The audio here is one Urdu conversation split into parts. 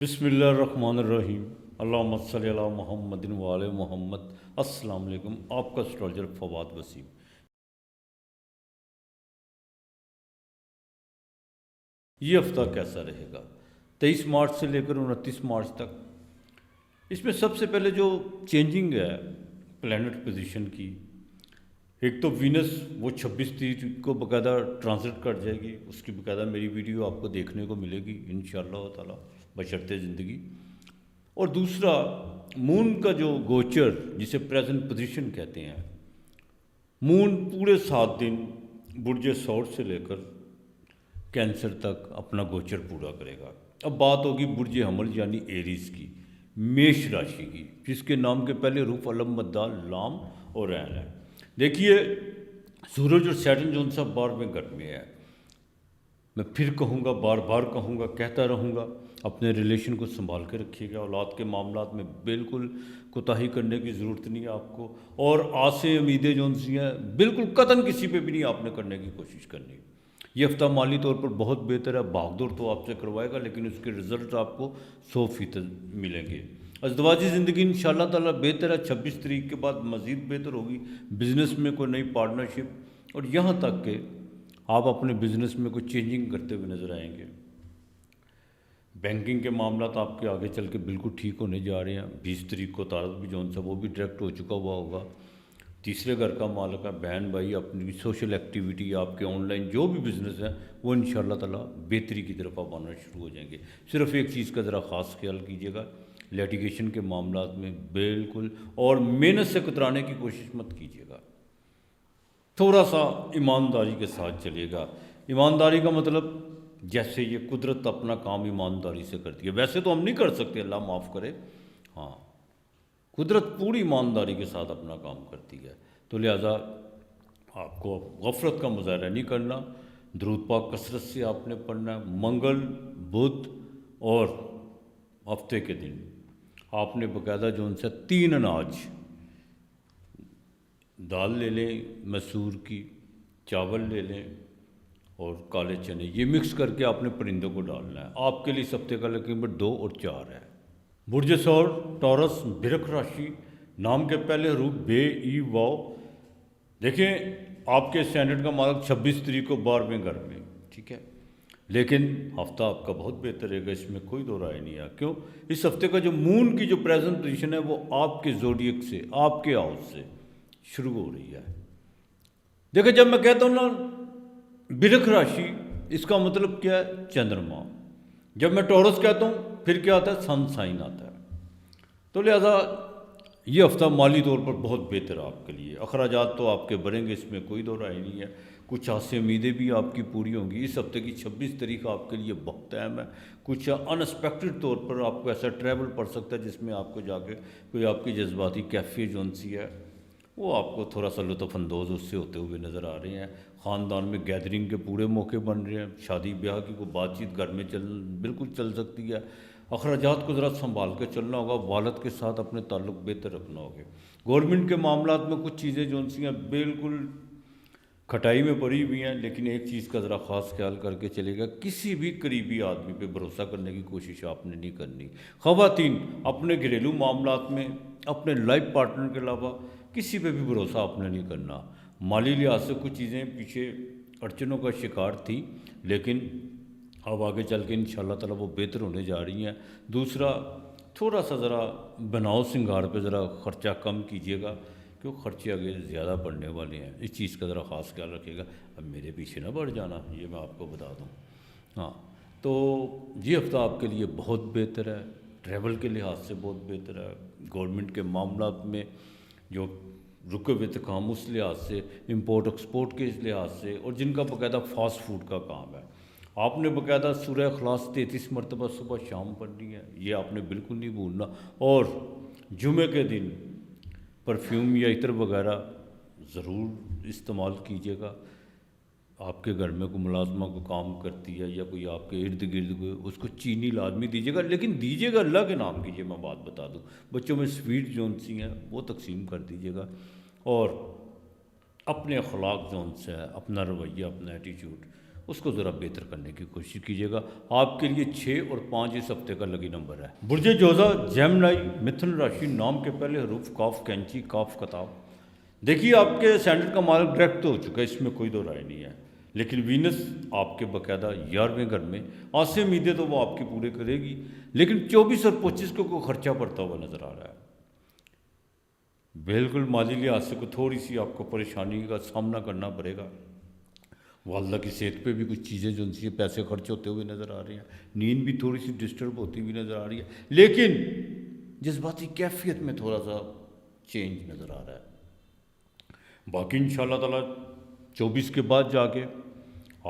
بسم اللہ الرحمن الرحیم، اللہم صلی علی محمد وآل محمد۔ السلام علیکم، آپ کا اسٹرالجر فواد وسیم۔ یہ ہفتہ کیسا رہے گا 23 مارچ سے لے کر 29 مارچ تک؟ اس میں سب سے پہلے جو چینجنگ ہے پلانٹ پوزیشن کی، ایک تو وینس وہ 26 کو باقاعدہ ٹرانزٹ کر جائے گی، اس کی باقاعدہ میری ویڈیو آپ کو دیکھنے کو ملے گی انشاءاللہ تعالی بشرطِ زندگی۔ اور دوسرا مون کا جو گوچر جسے پریزنٹ پوزیشن کہتے ہیں، مون پورے 7 دن برج ثور سے لے کر کینسر تک اپنا گوچر پورا کرے گا۔ اب بات ہوگی برج حمل یعنی ایریز کی، میش راشی کی، جس کے نام کے پہلے حروف علم مدال لام اور عین ہے۔ دیکھیے سورج اور سیٹرن جو ان سا 12ویں گھر میں ہے، میں پھر کہوں گا، بار بار کہوں گا، کہتا رہوں گا، اپنے ریلیشن کو سنبھال کے رکھیے گا۔ اولاد کے معاملات میں بالکل کوتاہی کرنے کی ضرورت نہیں ہے آپ کو، اور آسیں امیدیں جو ان سی ہیں بالکل قطعاً کسی پہ بھی نہیں آپ نے کرنے کی کوشش کرنی۔ یہ ہفتہ مالی طور پر بہت بہتر ہے، بھاگ دوڑ تو آپ سے کروائے گا لیکن اس کے رزلٹ آپ کو 100% ملیں گے۔ ازدواجی زندگی انشاءاللہ تعالیٰ بہتر ہے، 26 تاریخ کے بعد مزید بہتر ہوگی۔ بزنس میں کوئی نئی پارٹنرشپ، اور یہاں تک کہ آپ اپنے بزنس میں کوئی چینجنگ کرتے ہوئے نظر آئیں گے۔ بینکنگ کے معاملات آپ کے آگے چل کے بالکل ٹھیک ہونے جا رہے ہیں۔ 20 تاریخ کو تارت بھی جون سا وہ بھی ڈائریکٹ ہو چکا ہوا ہوگا۔ تیسرے گھر کا مالک ہے، بہن بھائی، اپنی سوشل ایکٹیویٹی، آپ کے آن لائن جو بھی بزنس ہیں وہ انشاءاللہ تعالیٰ بہتری کی طرف آپ آنا شروع ہو جائیں گے۔ صرف ایک چیز کا ذرا خاص خیال کیجیے گا، لیٹیگیشن کے معاملات میں بالکل اور محنت سے کترانے کی کوشش مت کیجیے گا، تھوڑا سا ایمانداری کے ساتھ چلیے گا۔ ایمانداری کا مطلب جیسے یہ قدرت اپنا کام ایمانداری سے کرتی ہے، ویسے تو ہم نہیں کر سکتے، اللہ معاف کرے، ہاں قدرت پوری ایمانداری کے ساتھ اپنا کام کرتی ہے، تو لہٰذا آپ کو غفلت کا مظاہرہ نہیں کرنا۔ درود پاک کثرت سے آپ نے پڑھنا ہے۔ منگل، بدھ اور ہفتے کے دن آپ نے باقاعدہ جو ان سے 3 اناج، دال لے لیں مسور کی، چاول لے لیں اور کالے چنے، یہ مکس کر کے آپ نے پرندوں کو ڈالنا ہے۔ آپ کے لیے اس ہفتے کا لکی نمبر 2 اور 4 ہے۔ برج ثور ٹورس برک راشی، نام کے پہلے حروف بے ای واو۔ دیکھیں آپ کے اسٹینڈرڈ کا مالک 26 تاریخ کو 12ویں گھر میں، ٹھیک ہے، لیکن ہفتہ آپ کا بہت بہتر رہے گا، اس میں کوئی دو رائے نہیں ہے۔ کیوں؟ اس ہفتے کا جو مون کی جو پریزنٹ پوزیشن ہے وہ آپ کے زوڈیک سے، آپ کے ہاؤس سے شروع ہو رہی ہے۔ دیکھیں جب میں کہتا ہوں نا برک راشی، اس کا مطلب کیا ہے؟ چندرما۔ جب میں ٹورس کہتا ہوں پھر کیا آتا ہے؟ سن سائن آتا ہے۔ تو لہذا یہ ہفتہ مالی طور پر بہت بہتر ہے آپ کے لیے۔ اخراجات تو آپ کے بڑھیں گے، اس میں کوئی دو رائے نہیں ہے۔ کچھ آسیں امیدیں بھی آپ کی پوری ہوں گی۔ اس ہفتے کی 26 تاریخ آپ کے لیے بہت اہم ہے۔ کچھ ان ایکسپیکٹڈ طور پر آپ کو ایسا ٹریول پڑ سکتا ہے جس میں آپ کو جا کے کوئی آپ کی جذباتی کیفیت جون سی ہے وہ آپ کو تھوڑا سا لطف اندوز اس سے ہوتے ہوئے نظر آ رہے ہیں۔ خاندان میں گیدرنگ کے پورے موقع بن رہے ہیں، شادی بیاہ کی کوئی بات چیت گھر میں بالکل چل سکتی ہے۔ اخراجات کو ذرا سنبھال کے چلنا ہوگا، والد کے ساتھ اپنے تعلق بہتر رکھنا ہوگا۔ گورنمنٹ کے معاملات میں کچھ چیزیں جو سی ہیں بالکل کھٹائی میں پڑی ہوئی ہیں، لیکن ایک چیز کا ذرا خاص خیال کر کے چلے گا، کسی بھی قریبی آدمی پہ بھروسہ کرنے کی کوشش آپ نے نہیں کرنی۔ خواتین اپنے گھریلو معاملات میں اپنے لائف پارٹنر کے علاوہ کسی پہ بھی بھروسہ آپ نے نہیں کرنا۔ مالی لحاظ سے کچھ چیزیں پیچھے اڑچنوں کا شکار تھی، لیکن اب آگے چل کے انشاءاللہ تعالیٰ وہ بہتر ہونے جا رہی ہیں۔ دوسرا تھوڑا سا ذرا بناؤ سنگار پہ ذرا خرچہ کم کیجیے گا، کیوں خرچے آگے زیادہ بڑھنے والے ہیں، اس چیز کا ذرا خاص خیال رکھیے گا۔ اب میرے پیچھے نہ بڑھ جانا، یہ میں آپ کو بتا دوں۔ ہاں تو یہ ہفتہ آپ کے لیے بہت بہتر ہے، ٹریول کے لحاظ سے بہت بہتر ہے، گورنمنٹ کے معاملات میں جو رکے ہوئے تکام اس لحاظ سے، امپورٹ ایکسپورٹ کے اس لحاظ سے، اور جن کا باقاعدہ فاسٹ فوڈ کا کام ہے، آپ نے باقاعدہ سورہ اخلاص 33 مرتبہ صبح شام پڑھنی ہے، یہ آپ نے بالکل نہیں بھولنا۔ اور جمعے کے دن پرفیوم یا عطر وغیرہ ضرور استعمال کیجیے گا۔ آپ کے گھر میں کوئی ملازمہ کو کام کرتی ہے یا کوئی آپ کے ارد گرد کوئی، اس کو چینی لازمی دیجیے گا، لیکن دیجیے گا اللہ کے نام کی، یہ میں بات بتا دوں۔ بچوں میں سویٹ جون سی ہیں وہ تقسیم کر دیجیے گا، اور اپنے اخلاق جون سے ہے، اپنا رویہ، اپنا ایٹیچیوڈ اس کو ذرا بہتر کرنے کی کوشش کیجیے گا. آپ کے لیے 6 اور 5 اس ہفتے کا لکی نمبر ہے. برج جوزا جیمنائی متھن راشی، نام کے پہلے حروف کاف کینچی کاف کتاب. دیکھیے آپ کے سینٹر کا مالک ڈائریکٹ ہو چکا ہے، اس میں کوئی دو رائے نہیں ہے، لیکن وینس آپ کے باقاعدہ 11ویں گھر میں آج سے امیدیں تو وہ آپ کی پورے کرے گی، لیکن 24 اور 25 کو کوئی خرچہ پڑتا ہوا نظر آ رہا ہے. بالکل مالی لحاظ سے کوئی تھوڑی سی آپ کو پریشانی کا سامنا کرنا پڑے گا. والدہ کی صحت پہ بھی کچھ چیزیں جو ان سے پیسے خرچ ہوتے ہوئے نظر آ رہے ہیں، نیند بھی تھوڑی سی ڈسٹرب ہوتی ہوئی نظر آ رہی ہے، لیکن جذباتی کیفیت میں تھوڑا سا چینج نظر آ رہا ہے. باقی انشاءاللہ تعالیٰ 24 کے بعد جا کے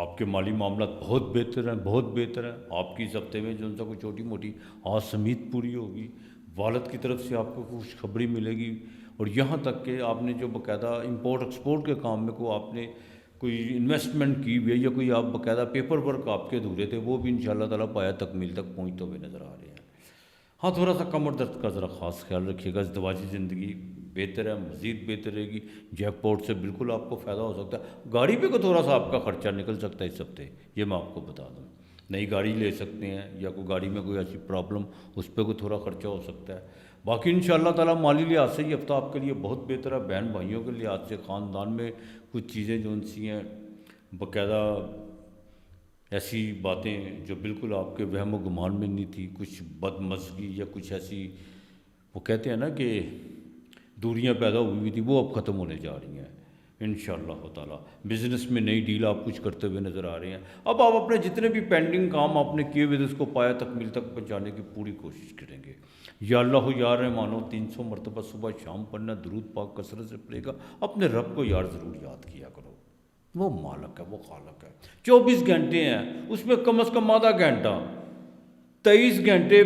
آپ کے مالی معاملات بہت بہتر ہیں، بہت بہتر ہیں. آپ کی اس ہفتے میں جو ان سے کوئی چھوٹی موٹی آس امید پوری ہوگی، والد کی طرف سے آپ کو خوشخبری ملے گی، اور یہاں تک کہ آپ نے جو باقاعدہ امپورٹ ایکسپورٹ کے کام میں کو آپ نے کوئی انویسٹمنٹ کی ہوئی ہے یا کوئی آپ باقاعدہ پیپر ورک آپ کے ادھورے تھے، وہ بھی انشاءاللہ تعالیٰ پایا تکمیل تک پہنچتے ہوئے نظر آ رہے ہیں. ہاں تھوڑا سا کمر درد کا ذرا خاص خیال رکھیے گا. ازدواجی زندگی بہتر ہے، مزید بہتر رہے گی. جیک پوٹ سے بالکل آپ کو فائدہ ہو سکتا ہے. گاڑی پہ کو تھوڑا سا آپ کا خرچہ نکل سکتا ہے اس ہفتے، یہ میں آپ کو بتا دوں. نئی گاڑی لے سکتے ہیں، یا کوئی گاڑی میں کوئی ایسی پرابلم، اس پہ کوئی تھوڑا خرچہ ہو سکتا ہے. باقی انشاءاللہ تعالیٰ مالی لحاظ سے یہ ہفتہ آپ کے لیے بہت بہتر ہے. بہن بھائیوں کے لحاظ سے خاندان میں کچھ چیزیں جو ان سی ہیں باقاعدہ ایسی باتیں جو بالکل آپ کے وہم و گمان میں نہیں تھی، کچھ بد مزگی یا کچھ ایسی وہ کہتے ہیں نا کہ دوریاں پیدا ہوئی تھی، وہ اب ختم ہونے جا رہی ہیں انشاءاللہ تعالیٰ. بزنس میں نئی ڈیل آپ کچھ کرتے ہوئے نظر آ رہے ہیں. اب آپ اپنے جتنے بھی پینڈنگ کام آپ نے کیے ہوئے اس کو پایا تکمیل تک پہنچانے کی پوری کوشش کریں گے. یا اللہ یا رحمانو 300 مرتبہ صبح شام پڑھنا، درود پاک کثرت سے پڑھے گا. اپنے رب کو یار ضرور یاد کیا کرو، وہ مالک ہے، وہ خالق ہے. 24 گھنٹے ہیں، اس میں کم از کم آدھا گھنٹہ 23 گھنٹے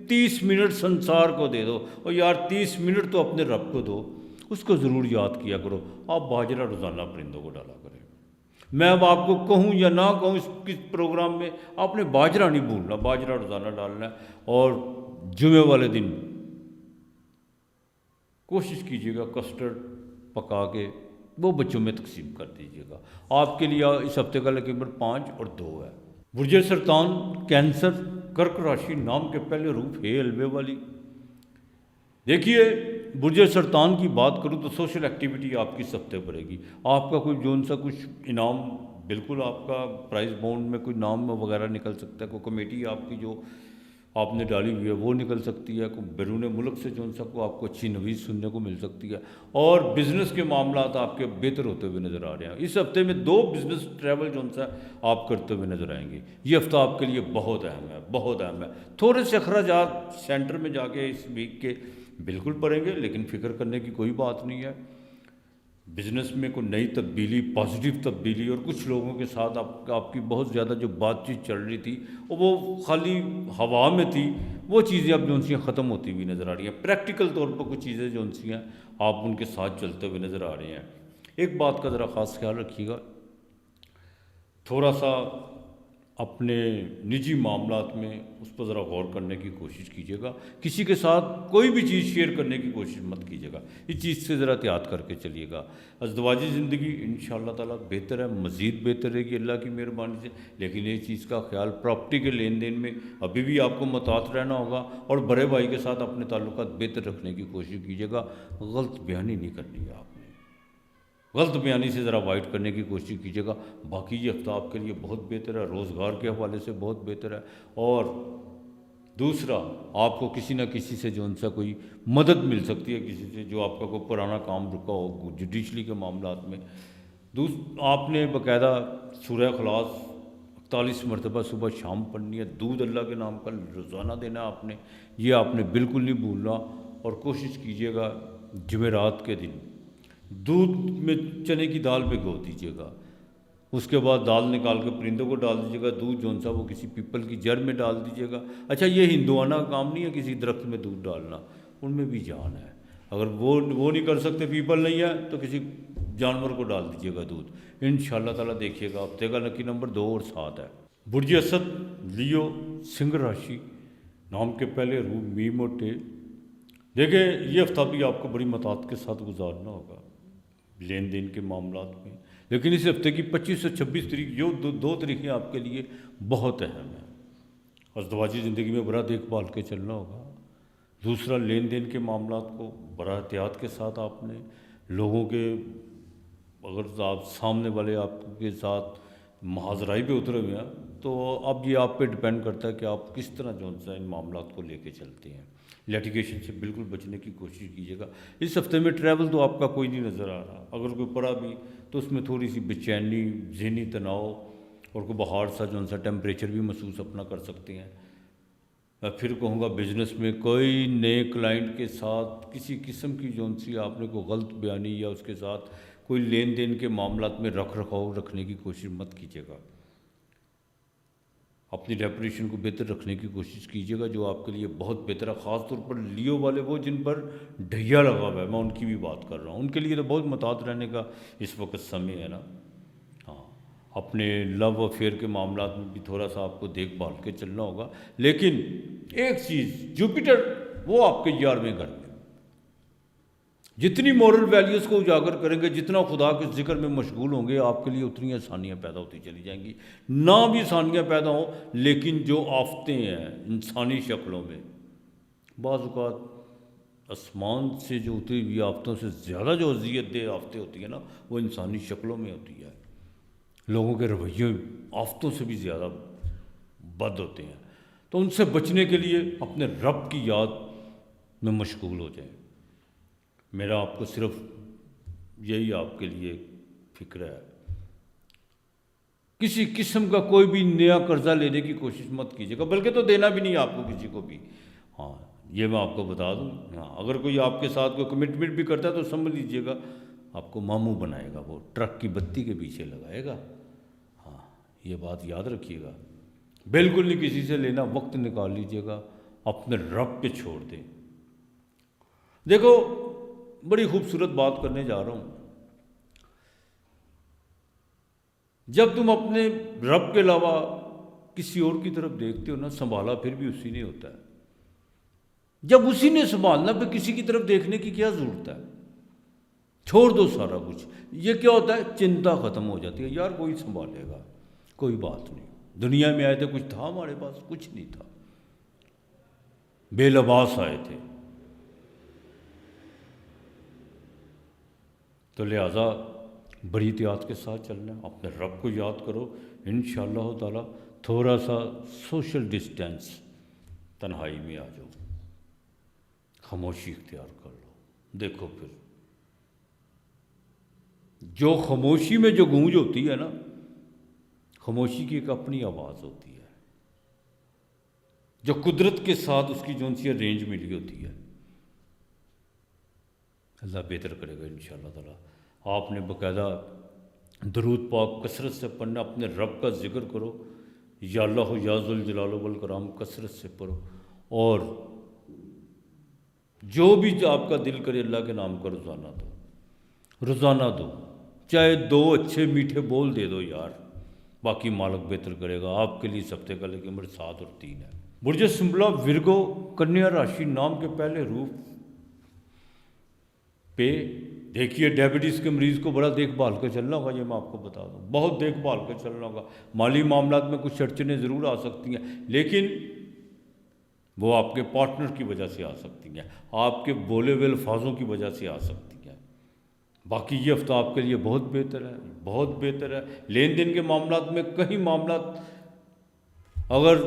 30 منٹ سنسار کو دے دو، اور یار 30 منٹ تو اپنے رب کو دو، اس کو ضرور یاد کیا کرو. آپ باجرہ روزانہ پرندوں کو ڈالا کریں. میں اب آپ کو کہوں یا نہ کہوں اس پروگرام میں، آپ نے باجرہ نہیں بھولنا، باجرہ روزانہ ڈالنا ہے. اور جمعے والے دن کوشش کیجیے گا کسٹرڈ پکا کے وہ بچوں میں تقسیم کر دیجیے گا. آپ کے لیے اس ہفتے کا لکی نمبر 5 اور 2 ہے. برج سرطان کینسر کرک راشی، نام کے پہلے حروف ہے الوے والی. دیکھیے برج سرطان کی بات کروں تو سوشل ایکٹیویٹی آپ کی اس ہفتے بڑھے گی. آپ کا کوئی جون سا کچھ انعام، بالکل آپ کا پرائز بونڈ میں کوئی نام وغیرہ نکل سکتا ہے. کوئی کمیٹی آپ کی جو آپ نے ڈالی ہوئی ہے وہ نکل سکتی ہے. کوئی بیرون ملک سے جون سا کو آپ کو اچھی نویز سننے کو مل سکتی ہے. اور بزنس کے معاملات آپ کے بہتر ہوتے ہوئے نظر آ رہے ہیں. اس ہفتے میں 2 بزنس ٹریول جون سا آپ کرتے ہوئے نظر آئیں گے. یہ ہفتہ آپ کے لیے بہت اہم ہے، بہت اہم ہے. تھوڑے سے اخراجات سینٹر میں جا کے اس ویک کے بالکل پڑیں گے، لیکن فکر کرنے کی کوئی بات نہیں ہے. بزنس میں کوئی نئی تبدیلی، پازیٹیو تبدیلی، اور کچھ لوگوں کے ساتھ آپ کی بہت زیادہ جو بات چیت چل رہی تھی اور وہ خالی ہوا میں تھی، وہ چیزیں اب جو ان سے ختم ہوتی ہوئی نظر آ رہی ہیں. پریکٹیکل طور پر کچھ چیزیں جو ان سے ہیں آپ ان کے ساتھ چلتے ہوئے نظر آ رہے ہیں. ایک بات کا ذرا خاص خیال رکھیے گا، تھوڑا سا اپنے نجی معاملات میں اس پر ذرا غور کرنے کی کوشش کیجیے گا. کسی کے ساتھ کوئی بھی چیز شیئر کرنے کی کوشش مت کیجیے گا، اس چیز سے ذرا احتیاط کر کے چلیے گا. ازدواجی زندگی انشاءاللہ تعالیٰ بہتر ہے، مزید بہتر رہے گی اللہ کی مہربانی سے. لیکن یہ چیز کا خیال پراپرٹی کے لین دین میں ابھی بھی آپ کو محتاط رہنا ہوگا، اور بڑے بھائی کے ساتھ اپنے تعلقات بہتر رکھنے کی کوشش کیجیے گا. غلط بیانی نہیں کرنی ہے آپ نے، غلط بیانی سے ذرا اوائڈ کرنے کی کوشش کیجیے گا. باقی یہ ہفتہ آپ کے لیے بہت بہتر ہے، روزگار کے حوالے سے بہت بہتر ہے. اور دوسرا، آپ کو کسی نہ کسی سے جو ان سے کوئی مدد مل سکتی ہے، کسی سے جو آپ کا کوئی پرانا کام رکا ہو جوڈیشلی کے معاملات میں. آپ نے باقاعدہ سورہ اخلاص 41 مرتبہ صبح شام پڑھنی ہے. دودھ اللہ کے نام کا روزانہ دینا آپ نے، یہ آپ نے بالکل نہیں بھولنا. اور کوشش کیجیے گا جمعرات کے دن دودھ میں چنے کی دال بھگو دیجیے گا، اس کے بعد دال نکال کے پرندوں کو ڈال دیجیے گا. دودھ جون سا وہ کسی پیپل کی جڑ میں ڈال دیجیے گا. اچھا، یہ ہندوانہ کام نہیں ہے کسی درخت میں دودھ ڈالنا، ان میں بھی جان ہے. اگر وہ نہیں کر سکتے، پیپل نہیں ہے، تو کسی جانور کو ڈال دیجیے گا دودھ. انشاءاللہ تعالیٰ دیکھیے گا ہفتے کا لکی نمبر 2 اور 7 ہے. برج اسد لیو سنگھ راشی، نام کے پہلے حروف میم اور ٹے. دیکھیں یہ ہفتہ بھی آپ کو بڑی متاعت کے ساتھ گزارنا ہوگا. لین دین کے معاملات میں. لیکن اس ہفتے کی 25 سے 26 تاریخ جو دو تاریخیں آپ کے لیے بہت اہم ہیں. ازدواجی زندگی میں بڑا دیکھ بھال کے چلنا ہوگا. دوسرا، لین دین کے معاملات کو بڑا احتیاط کے ساتھ آپ نے لوگوں کے، اگر آپ سامنے والے آپ کے ساتھ محاذرائی پہ اترے ہوئے ہیں تو اب یہ آپ پہ ڈپینڈ کرتا ہے کہ آپ کس طرح جو ان معاملات کو لے کے چلتے ہیں. لیٹیگیشن سے بالکل بچنے کی کوشش کیجیے گا. اس ہفتے میں ٹریول تو آپ کا کوئی نہیں نظر آ رہا. اگر کوئی پڑا بھی تو اس میں تھوڑی سی بے چینی، ذہنی تناؤ اور کوئی بہار سا جو ٹیمپریچر بھی محسوس اپنا کر سکتے ہیں. میں پھر کہوں گا، بزنس میں کوئی نئے کلائنٹ کے ساتھ کسی قسم کی جو سی آپ نے کوئی غلط بیانی یا اس کے ساتھ کوئی لین دین کے معاملات میں رکھ رکھاؤ رکھنے کی کوشش مت کیجیے گا. اپنی ریپوٹیشن کو بہتر رکھنے کی کوشش کیجیے گا، جو آپ کے لیے بہت بہتر ہے. خاص طور پر لیو والے، وہ جن پر ڈھیا لگا ہوا ہے، میں ان کی بھی بات کر رہا ہوں. ان کے لیے تو بہت محتاط رہنے کا اس وقت سمے ہے نا. ہاں، اپنے لو افیئر کے معاملات میں بھی تھوڑا سا آپ کو دیکھ بھال کے چلنا ہوگا. لیکن ایک چیز، جوپیٹر وہ آپ کے 11ویں گھر میں، جتنی مورل ویلیوز کو اجاگر کریں گے، جتنا خدا کے ذکر میں مشغول ہوں گے، آپ کے لیے اتنی آسانیاں پیدا ہوتی چلی جائیں گی. نہ بھی آسانیاں پیدا ہوں، لیکن جو آفتیں ہیں انسانی شکلوں میں، بعض اوقات آسمان سے جو اتری ہوئی آفتوں سے زیادہ جو اذیت دہ آفتیں ہوتی ہیں نا، وہ انسانی شکلوں میں ہوتی ہے. لوگوں کے رویے آفتوں سے بھی زیادہ بد ہوتے ہیں. تو ان سے بچنے کے لیے اپنے رب کی یاد میں مشغول ہو جائیں. میرا آپ کو صرف یہی آپ کے لیے فکر ہے. کسی قسم کا کوئی بھی نیا قرضہ لینے کی کوشش مت کیجیے گا، بلکہ تو دینا بھی نہیں آپ کو کسی کو بھی. ہاں، یہ میں آپ کو بتا دوں. ہاں، اگر کوئی آپ کے ساتھ کوئی کمٹمنٹ بھی کرتا ہے تو سمجھ لیجیے گا آپ کو ماموں بنائے گا، وہ ٹرک کی بتی کے پیچھے لگائے گا. ہاں، یہ بات یاد رکھیے گا. بالکل نہیں کسی سے لینا. وقت نکال لیجیے گا، اپنے رب پہ چھوڑ دیں. دیکھو، بڑی خوبصورت بات کرنے جا رہا ہوں. جب تم اپنے رب کے علاوہ کسی اور کی طرف دیکھتے ہو نا، سنبھالا پھر بھی اسی نے ہوتا ہے. جب اسی نے سنبھالنا، پھر کسی کی طرف دیکھنے کی کیا ضرورت ہے؟ چھوڑ دو سارا کچھ. یہ کیا ہوتا ہے؟ چنتا ختم ہو جاتی ہے. یار کوئی سنبھالے گا، کوئی بات نہیں. دنیا میں آئے تھے، کچھ تھا ہمارے پاس؟ کچھ نہیں تھا. بے لباس آئے تھے. تو لہٰذا بڑی احتیاط کے ساتھ چلنا ہے. اپنے رب کو یاد کرو. انشاءاللہ تعالی تھوڑا سا سوشل ڈسٹینس، تنہائی میں آ جاؤ، خاموشی اختیار کر لو. دیکھو پھر جو خاموشی میں جو گونج ہوتی ہے نا، خاموشی کی ایک اپنی آواز ہوتی ہے، جو قدرت کے ساتھ اس کی جو سی رینج ملی ہوتی ہے. اللہ بہتر کرے گا انشاءاللہ تعالی. آپ نے باقاعدہ درود پاک کثرت سے پڑھنا. اپنے رب کا ذکر کرو، یا اللہ یا ذوالجلال والکرام کثرت سے پڑھو. اور جو بھی آپ کا دل کرے اللہ کے نام کا روزانہ دو. روزانہ دو، چاہے 2 اچھے میٹھے بول دے دو یار. باقی مالک بہتر کرے گا آپ کے لیے. اس ہفتے کا لیکن نمبر 7 اور 3 ہے. برج سنبلا ورگو کنیا راشی نام کے پہلے روپ پہ دیکھیے، ڈائبٹیز کے مریض کو بڑا دیکھ بھال کے چلنا ہوگا. یہ میں آپ کو بتا دوں، بہت دیکھ بھال کے چلنا ہوگا. مالی معاملات میں کچھ اڑچنیں ضرور آ سکتی ہیں، لیکن وہ آپ کے پارٹنر کی وجہ سے آ سکتی ہیں، آپ کے بولے ہوئے الفاظوں کی وجہ سے آ سکتی ہیں. باقی یہ ہفتہ آپ کے لیے بہت بہتر ہے، بہت بہتر ہے. لین دین کے معاملات میں کہیں معاملات اگر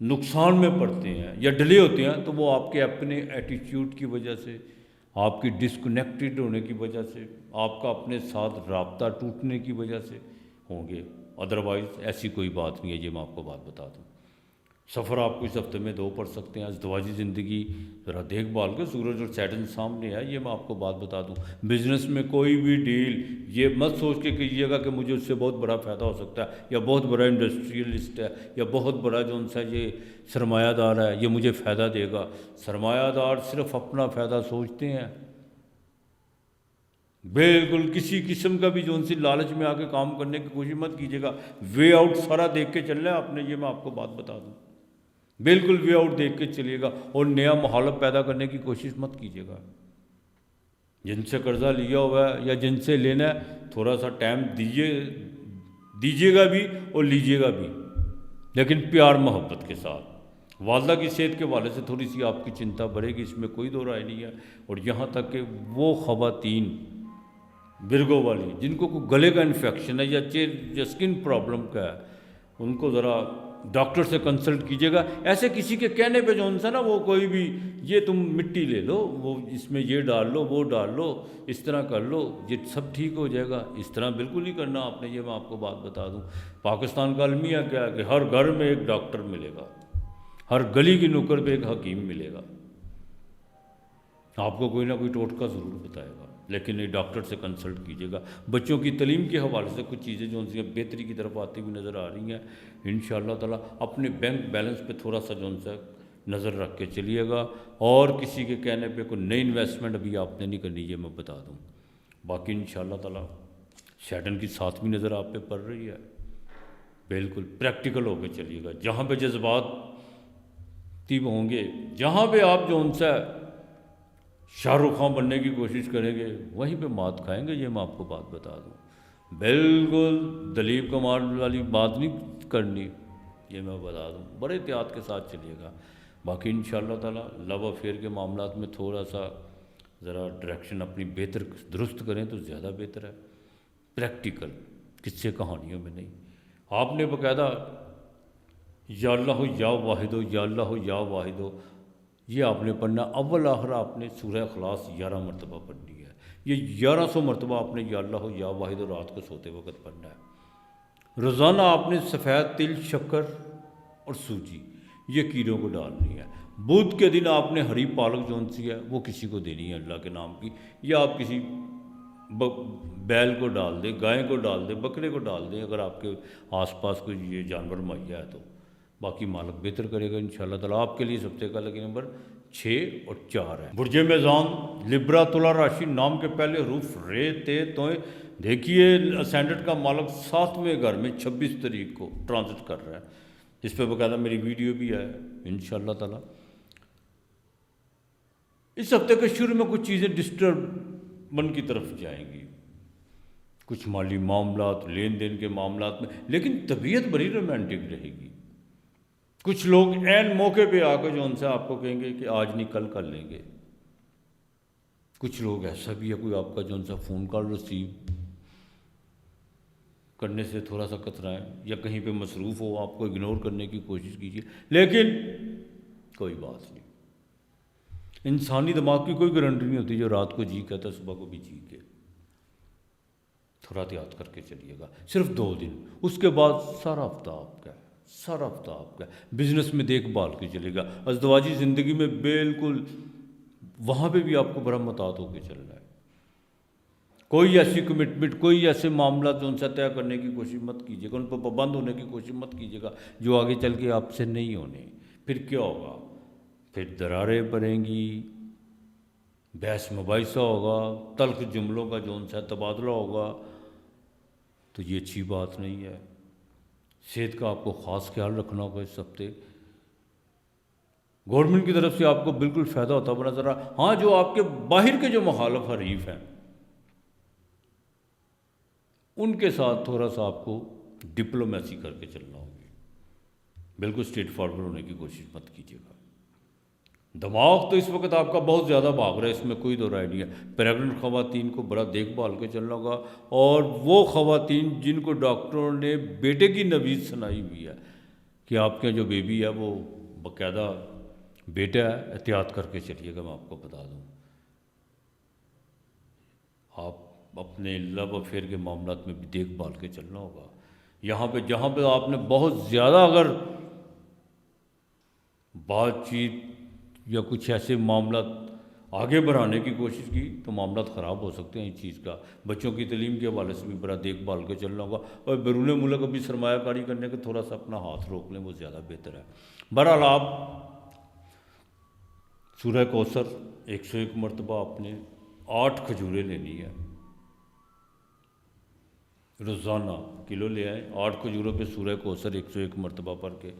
نقصان میں پڑتے ہیں یا ڈیلے ہوتے ہیں تو وہ آپ کے اپنے ایٹیٹیوڈ کی وجہ سے، آپ کی ڈسکنیکٹڈ ہونے کی وجہ سے، آپ کا اپنے ساتھ رابطہ ٹوٹنے کی وجہ سے ہوں گے. ادروائز ایسی کوئی بات نہیں ہے. یہ میں آپ کو بات بتا دوں. سفر آپ کو اس ہفتے میں 2 پڑ سکتے ہیں. ازدواجی زندگی ذرا دیکھ بھال کے، سورج اور سیٹرن سامنے ہے. یہ میں آپ کو بات بتا دوں. بزنس میں کوئی بھی ڈیل یہ مت سوچ کے کیجیے گا کہ مجھے اس سے بہت بڑا فائدہ ہو سکتا ہے، یا بہت بڑا انڈسٹریلسٹ ہے، یا بہت بڑا جو ان سا یہ سرمایہ دار ہے، یہ مجھے فائدہ دے گا. سرمایہ دار صرف اپنا فائدہ سوچتے ہیں. بالکل کسی قسم کا بھی جو ان سی لالچ میں آ کے کام کرنے کی کوشش مت کیجیے گا. وے آؤٹ سارا دیکھ کے چلنا ہے آپ نے. یہ میں آپ کو بات بتا دوں. بالکل وے آؤٹ دیکھ کے چلیے گا، اور نیا مخالف پیدا کرنے کی کوشش مت کیجیے گا. جن سے قرضہ لیا ہوا ہے یا جن سے لینا ہے تھوڑا سا ٹائم دیجیے گا بھی اور لیجیے گا بھی، لیکن پیار محبت کے ساتھ۔ والدہ کی صحت کے حوالے سے تھوڑی سی آپ کی چنتا بڑھے گی، اس میں کوئی دو رائے نہیں ہے۔ اور یہاں تک کہ وہ خواتین برگوں والی جن کو کوئی گلے کا انفیکشن ہے یا اسکن پرابلم کا ہے، ان کو ذرا ڈاکٹر سے کنسلٹ کیجیے گا۔ ایسے کسی کے کہنے پہ جو ان سے نا وہ کوئی بھی یہ تم مٹی لے لو، وہ اس میں یہ ڈال لو، وہ ڈال لو، اس طرح کر لو، یہ سب ٹھیک ہو جائے گا، اس طرح بالکل نہیں کرنا آپ نے۔ یہ میں آپ کو بات بتا دوں، پاکستان کا المیہ کیا ہے کہ ہر گھر میں ایک ڈاکٹر ملے گا، ہر گلی کی نکڑ پہ ایک حکیم ملے گا، آپ کو کوئی نہ کوئی ٹوٹکا ضرور بتائے گا، لیکن یہ ڈاکٹر سے کنسلٹ کیجیے گا۔ بچوں کی تعلیم کے حوالے سے کچھ چیزیں جو ان سے بہتری کی طرف آتی ہوئی نظر آ رہی ہیں، انشاءاللہ تعالیٰ اپنے بینک بیلنس پہ تھوڑا سا جو ان سے نظر رکھ کے چلیے گا، اور کسی کے کہنے پہ کوئی نئی انویسٹمنٹ ابھی آپ نے نہیں کرنی، یہ میں بتا دوں۔ باقی انشاءاللہ تعالیٰ سیٹن کی ساتھ بھی نظر آپ پہ پڑ رہی ہے، بالکل پریکٹیکل ہو کے چلیے گا۔ جہاں پہ جذبات ہوں گے، جہاں پہ آپ جو ان سے شاہ رخ خان بننے کی کوشش کریں گے، وہیں پہ مات کھائیں گے، یہ میں آپ کو بات بتا دوں۔ بالکل دلیپ کمار والی بات نہیں کرنی، یہ میں بتا دوں، بڑے احتیاط کے ساتھ چلیے گا۔ باقی انشاءاللہ تعالیٰ لو افیئر کے معاملات میں تھوڑا سا ذرا ڈائریکشن اپنی بہتر درست کریں تو زیادہ بہتر ہے، پریکٹیکل، قصے کہانیوں میں نہیں۔ آپ نے باقاعدہ یا اللہ ہو یا واحد ہو، یا اللہ ہو یا واحد ہو، یہ آپ نے پڑھنا، اول آخر آپ نے سورہ اخلاص 11 مرتبہ پڑھنی ہے، یہ 1100 مرتبہ آپ نے یا اللہ ہو یا واحد ہو رات کو سوتے وقت پڑھنا ہے۔ روزانہ آپ نے سفید تل، شکر اور سوجی یہ کیڑوں کو ڈالنی ہے۔ بدھ کے دن آپ نے ہری پالک جون سی ہے وہ کسی کو دینی ہے اللہ کے نام کی، یا آپ کسی بیل کو ڈال دیں، گائے کو ڈال دیں، بکرے کو ڈال دیں، اگر آپ کے آس پاس کوئی یہ جانور مہیا ہے تو۔ باقی مالک بہتر کرے گا انشاءاللہ تعالیٰ آپ کے لیے۔ سب سے لکی نمبر 6 اور 4 ہے۔ برج میزان، لبرا، تلا راشی، نام کے پہلے حروف رے، تے، توئے۔ دیکھیے اسینڈنٹ کا مالک 7ویں گھر میں 26 تاریخ کو ٹرانزٹ کر رہا ہے، جس پہ باقاعدہ میری ویڈیو بھی ہے انشاءاللہ تعالیٰ۔ اس ہفتے کے شروع میں کچھ چیزیں ڈسٹربن کی طرف جائیں گی، کچھ مالی معاملات، لین دین کے معاملات میں، لیکن طبیعت بڑی رومانٹک رہے گی۔ کچھ لوگ عین موقع پہ آ کے جو ان سے آپ کو کہیں گے کہ آج نہیں کل کر لیں گے۔ کچھ لوگ ایسا بھی ہے کوئی آپ کا جو ان سے فون کال ریسیو کرنے سے تھوڑا سا کترائیں، یا کہیں پہ مصروف ہو، آپ کو اگنور کرنے کی کوشش کیجیے، لیکن کوئی بات نہیں۔ انسانی دماغ کی کوئی گارنٹی نہیں ہوتی، جو رات کو جی کہتا ہے صبح کو بھی جی کے۔ تھوڑا احتیاط کر کے چلیے گا، صرف 2 دن، اس کے بعد سارا ہفتہ آپ کا ہے، سارا ہفتہ آپ کا ہے۔ بزنس میں دیکھ بھال کے چلے گا، ازدواجی زندگی میں بالکل وہاں پہ بھی آپ کو بڑا محتاط ہو کے چلنا ہے۔ کوئی ایسی کمٹمنٹ، کوئی ایسے معاملات جو ان سے طے کرنے کی کوشش مت کیجیے گا، ان پر پابند ہونے کی کوشش مت کیجیے گا جو آگے چل کے آپ سے نہیں ہونے۔ پھر کیا ہوگا؟ پھر دراریں پڑیں گی، بحث مباحثہ ہوگا، تلخ جملوں کا جو ان سے تبادلہ ہوگا، تو یہ اچھی بات نہیں ہے۔ صحت کا آپ کو خاص خیال رکھنا ہوگا اس ہفتے۔ گورنمنٹ کی طرف سے آپ کو بالکل فائدہ ہوتا ہوا نظر آ، ہاں جو آپ کے باہر کے جو مخالف حریف ہیں ان کے ساتھ تھوڑا سا آپ کو ڈپلومیسی کر کے چلنا ہوگی، بالکل اسٹریٹ فارورڈ ہونے کی کوشش مت کیجیے گا۔ دماغ تو اس وقت آپ کا بہت زیادہ بھاگ رہا ہے، اس میں کوئی دو رائے نہیں ہے۔ پیریگننٹ خواتین کو بڑا دیکھ بھال کے چلنا ہوگا، اور وہ خواتین جن کو ڈاکٹروں نے بیٹے کی نوید سنائی ہوئی ہے کہ آپ کے جو بیبی ہے وہ باقاعدہ بیٹا ہے، احتیاط کر کے چلیے گا، میں آپ کو بتا دوں۔ آپ اپنے لو افیئر کے معاملات میں بھی دیکھ بھال کے چلنا ہوگا۔ یہاں پہ جہاں پہ آپ نے بہت زیادہ اگر بات چیت یا کچھ ایسے معاملات آگے بڑھانے کی کوشش کی تو معاملات خراب ہو سکتے ہیں۔ اس چیز کا بچوں کی تعلیم کے حوالے سے بھی بڑا دیکھ بھال کے چلنا ہوگا، اور بیرون ملک ابھی سرمایہ کاری کرنے کے تھوڑا سا اپنا ہاتھ روک لیں، وہ زیادہ بہتر ہے۔ بہرحال آپ سورہ کوثر 101 مرتبہ آپ نے 8 کھجوریں لینی ہے، روزانہ کلو لے آئیں، 8 کھجوروں پہ سورہ کوثر 101 مرتبہ پڑھ کے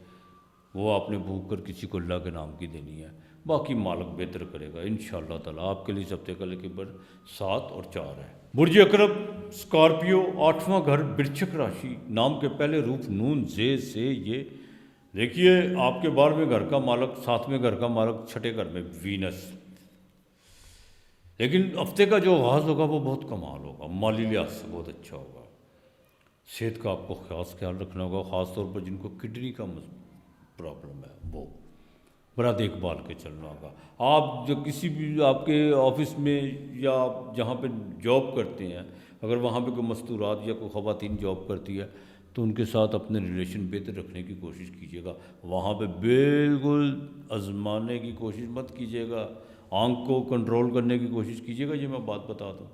وہ آپ نے بھوک کر کسی کو اللہ کے نام کی دینی ہے، باقی مالک بہتر کرے گا انشاءاللہ تعالیٰ۔ آپ کے لیے اس ہفتے کا لکیبر 7 اور 4 ہے۔ برج اکرب اسکارپیو، 8واں گھر، برچک راشی، نام کے پہلے روپ نون زے سے یہ دیکھیے آپ کے 12ویں گھر کا مالک، 7ویں گھر کا مالک، 6ٹھے گھر میں وینس۔ لیکن ہفتے کا جو آغاز ہوگا وہ بہت کمال ہوگا، مالی لحاظ سے بہت اچھا ہوگا۔ صحت کا آپ کو خاص خیال رکھنا ہوگا، خاص طور پر جن کو کڈنی کا پرابلم ہے وہ بڑا دیکھ بھال کے چلنا ہوگا۔ آپ جو کسی بھی آپ کے آفس میں یا آپ جہاں پہ جاب کرتے ہیں، اگر وہاں پہ کوئی مستورات یا کوئی خواتین جاب کرتی ہے تو ان کے ساتھ اپنے ریلیشن بہتر رکھنے کی کوشش کیجیے گا۔ وہاں پہ بالکل آزمانے کی کوشش مت کیجیے گا، آنکھ کو کنٹرول کرنے کی کوشش کیجیے گا۔ یہ میں بات بتا دوں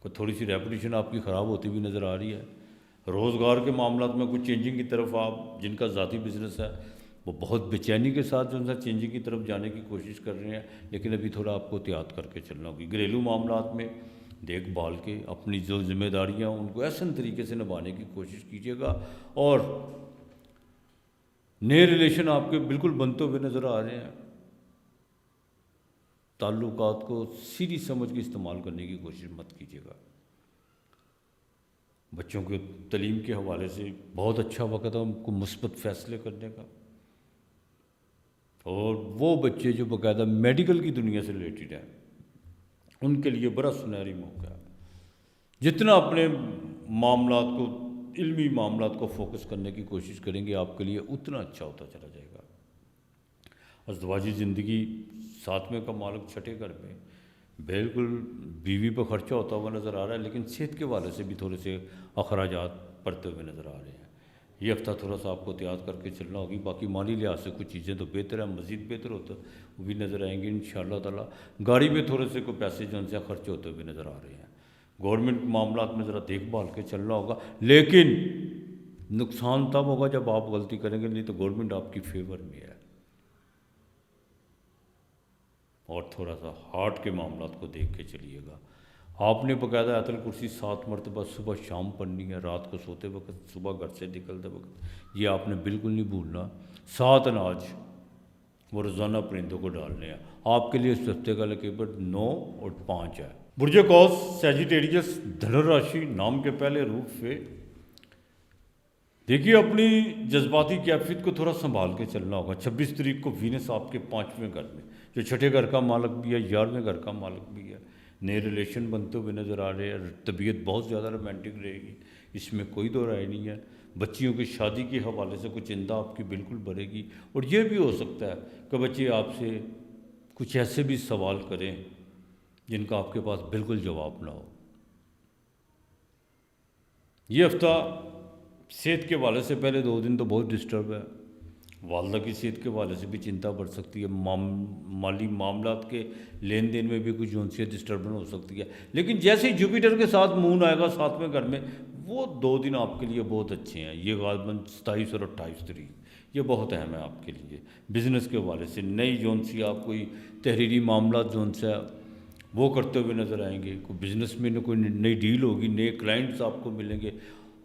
کہ تھوڑی سی ریپوٹیشن آپ کی خراب ہوتی ہوئی نظر آ رہی ہے۔ روزگار کے معاملات میں کچھ چینجنگ کی طرف آپ جن کا ذاتی بزنس ہے وہ بہت بے چینی کے ساتھ جو ہے چینجنگ کی طرف جانے کی کوشش کر رہے ہیں، لیکن ابھی تھوڑا آپ کو احتیاط کر کے چلنا ہوگی۔ گھریلو معاملات میں دیکھ بھال کے اپنی جو ذمہ داریاں ان کو احسن طریقے سے نبھانے کی کوشش کیجیے گا، اور نئے ریلیشن آپ کے بالکل بنتے ہوئے نظر آ رہے ہیں۔ تعلقات کو سیدھی سمجھ کے استعمال کرنے کی کوشش مت کیجیے گا۔ بچوں کے تعلیم کے حوالے سے بہت اچھا وقت ہے ان کو مثبت فیصلے کرنے کا، اور وہ بچے جو باقاعدہ میڈیکل کی دنیا سے ریلیٹڈ ہیں ان کے لیے بڑا سنہری موقع ہے۔ جتنا اپنے معاملات کو، علمی معاملات کو فوکس کرنے کی کوشش کریں گے آپ کے لیے اتنا اچھا ہوتا چلا جائے گا۔ ازدواجی زندگی، 7ویں کا مالک 6ٹھے گھر میں، بالکل بیوی پہ خرچہ ہوتا ہوا نظر آ رہا ہے، لیکن صحت کے حوالے سے بھی تھوڑے سے اخراجات پڑتے ہوئے نظر آ رہے ہیں۔ یہ ہفتہ تھوڑا سا آپ کو احتیاط کر کے چلنا ہوگی۔ باقی مالی لحاظ سے کچھ چیزیں تو بہتر ہیں، مزید بہتر ہوتا وہ بھی نظر آئیں گے انشاءاللہ تعالیٰ۔ گاڑی میں تھوڑے سے کوئی پیسے جو ان سے خرچ ہوتے ہوئے نظر آ رہے ہیں۔ گورنمنٹ معاملات میں ذرا دیکھ بھال کے چلنا ہوگا، لیکن نقصان تب ہوگا جب آپ غلطی کریں گے، نہیں تو گورنمنٹ آپ کی فیور میں ہے۔ اور تھوڑا سا ہارٹ کے معاملات کو دیکھ کے چلیے گا۔ آپ نے باقاعدہ آیت الکرسی 7 مرتبہ صبح شام پڑھنی ہے، رات کو سوتے وقت، صبح گھر سے نکلتے وقت، یہ آپ نے بالکل نہیں بھولنا۔ 7 اناج وہ روزانہ پرندوں کو ڈالنے ہیں۔ آپ کے لیے اس ہفتے کا لکیبر 9 اور 5 ہے۔ برج قوس سیجیٹیریس، دھنر راشی، نام کے پہلے روپ سے دیکھیے اپنی جذباتی کیفیت کو تھوڑا سنبھال کے چلنا ہوگا۔ 26 تاریخ کو وینس آپ کے 5ویں گھر میں، جو 6ٹھے گھر کا مالک بھی ہے، 11ویں گھر کا مالک بھی ہے، نئے ریلیشن بنتے ہوئے نظر آ رہے ہیں۔ طبیعت بہت زیادہ رومانٹک رہے گی، اس میں کوئی دو رائے نہیں ہے۔ بچیوں کی شادی کے حوالے سے کچھ چنتا آپ کی بالکل بڑھے گی، اور یہ بھی ہو سکتا ہے کہ بچے آپ سے کچھ ایسے بھی سوال کریں جن کا آپ کے پاس بالکل جواب نہ ہو۔ یہ ہفتہ صحت کے حوالے سے پہلے 2 دن تو بہت ڈسٹرب ہے، والدہ کی صحت کے حوالے سے بھی چنتا بڑھ سکتی ہے، مالی معاملات کے لین دین میں بھی کچھ جونسیت ڈسٹربن ہو سکتی ہے، لیکن جیسے ہی جوپیٹر کے ساتھ مون آئے گا 7ویں گھر میں، وہ 2 دن آپ کے لیے بہت اچھے ہیں۔ یہ غالباً 27 اور 28 تاریخ یہ بہت اہم ہے آپ کے لیے۔ بزنس کے حوالے سے نئی جونسی آپ کوئی تحریری معاملات جون سے وہ کرتے ہوئے نظر آئیں گے، کوئی بزنس میں کوئی نئی ڈیل ہوگی، نئے کلائنٹس آپ کو ملیں گے،